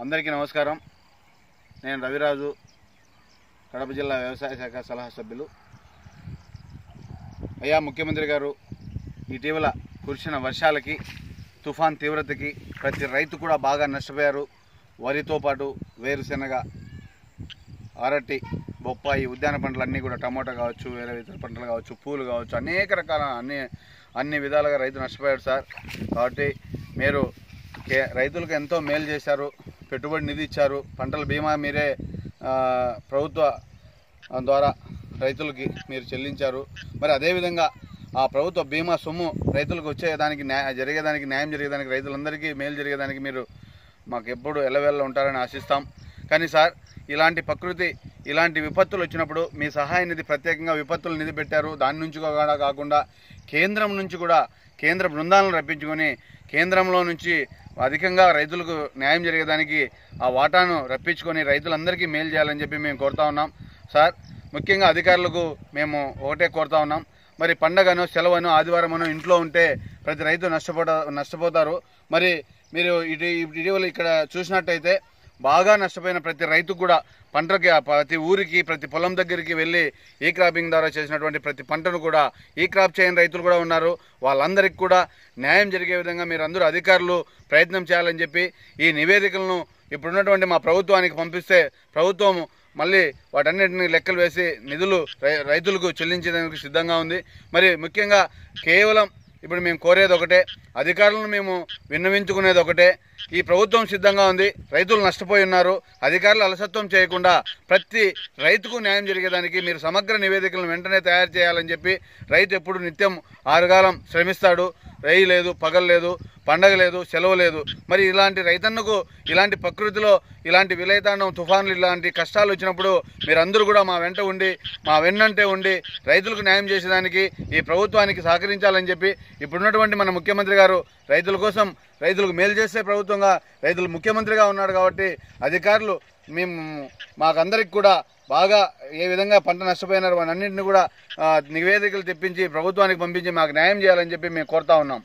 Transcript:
అందరికీ నమస్కారం. నేను రవిరాజు, కడప జిల్లా వ్యవసాయ శాఖ సలహా సభ్యులు. అయ్యా ముఖ్యమంత్రి గారు, ఇటీవల కురిసిన వర్షాలకి, తుఫాన్ తీవ్రతకి ప్రతి రైతు కూడా బాగా నష్టపోయారు. వరితో పాటు వేరుశెనగ, అరటి, బొప్పాయి, ఉద్యాన పంటలు అన్నీ కూడా, టమోటా కావచ్చు, వేరే ఇతర పంటలు కావచ్చు, పూలు కావచ్చు, అనేక రకాల అన్ని విధాలుగా రైతు నష్టపోయాడు సార్. కాబట్టి మీరు రైతులకు ఎంతో మేలు చేశారు, పెట్టుబడి నిధి ఇచ్చారు, పంటల బీమా మీరే ప్రభుత్వ ద్వారా రైతులకి మీరు చెల్లించారు. మరి అదేవిధంగా ఆ ప్రభుత్వ బీమా సొమ్ము రైతులకు వచ్చేదానికి న్యాయం జరిగేదానికి, రైతులందరికీ మేలు జరిగేదానికి మీరు మాకు ఎప్పుడు ఎల్లవేళ ఉంటారని ఆశిస్తాం. కానీ సార్, ఇలాంటి ప్రకృతి, ఇలాంటి విపత్తులు వచ్చినప్పుడు మీ సహాయ నిధి, ప్రత్యేకంగా విపత్తుల నిధి పెట్టారు. దాని నుంచి కూడా కాకుండా కేంద్రం నుంచి కూడా కేంద్ర బృందాలను రప్పించుకొని కేంద్రంలో నుంచి అధికంగా రైతులకు న్యాయం జరిగేదానికి ఆ వాటాను రప్పించుకొని రైతులందరికీ మేలు చేయాలని చెప్పి మేము కోరుతా ఉన్నాం సార్. ముఖ్యంగా అధికారులకు మేము ఒకటే కోరుతా ఉన్నాం. మరి పండగనో, సెలవునో, ఆదివారమనో ఇంట్లో ఉంటే ప్రతి రైతు నష్టపోతారు. మరి మీరు ఇటీవల ఇక్కడ చూసినట్టయితే బాగా నష్టపోయిన ప్రతి రైతు కూడా పంటకి, ప్రతి ఊరికి, ప్రతి పొలం దగ్గరికి వెళ్ళి ఈ క్రాపింగ్ ద్వారా చేసినటువంటి ప్రతి పంటను కూడా ఈ క్రాప్ చేయని రైతులు కూడా ఉన్నారు. వాళ్ళందరికీ కూడా న్యాయం జరిగే విధంగా మీరందరూ అధికారులు ప్రయత్నం చేయాలని చెప్పి ఈ నివేదికలను ఇప్పుడున్నటువంటి మా ప్రభుత్వానికి పంపిస్తే ప్రభుత్వం మళ్ళీ వాటన్నిటిని లెక్కలు వేసి నిధులు రైతులకు చెల్లించేందుకు సిద్ధంగా ఉంది. మరి ముఖ్యంగా కేవలం ఇప్పుడు మేము కోరేది ఒకటే, అధికారులను మేము విన్నవించుకునేది ఒకటే. ఈ ప్రభుత్వం సిద్ధంగా ఉంది, రైతులు నష్టపోయి ఉన్నారు. అధికారులు అలసత్వం చేయకుండా ప్రతి రైతుకు న్యాయం జరిగేదానికి మీరు సమగ్ర నివేదికలను వెంటనే తయారు చేయాలని చెప్పి, రైతు ఎప్పుడు నిత్యం ఆరుగాలం శ్రమిస్తాడు. రేయి లేదు, పగలు లేదు, పండగ లేదు, సెలవు లేదు. మరి ఇలాంటి రైతన్నకు ఇలాంటి ప్రకృతిలో ఇలాంటి విలయతాండం, తుఫాన్లు, ఇలాంటి కష్టాలు వచ్చినప్పుడు మీరందరూ కూడా మా వెంట ఉండి, మా వెన్నంటే ఉండి రైతులకు న్యాయం చేసేదానికి ఈ ప్రభుత్వానికి సహకరించాలని చెప్పి, ఇప్పుడున్నటువంటి మన ముఖ్యమంత్రి గారు రైతుల కోసం, రైతులకు మేలు చేసే ప్రభుత్వంగా రైతులు ముఖ్యమంత్రిగా ఉన్నాడు. కాబట్టి అధికారులు మాకందరికి కూడా బాగా ఏ విధంగా పంట నష్టపోయినారు అన్నింటినీ కూడా నివేదికలు తెప్పించి ప్రభుత్వానికి పంపించి మాకు న్యాయం చేయాలని చెప్పి మేము కోరుతా ఉన్నాం.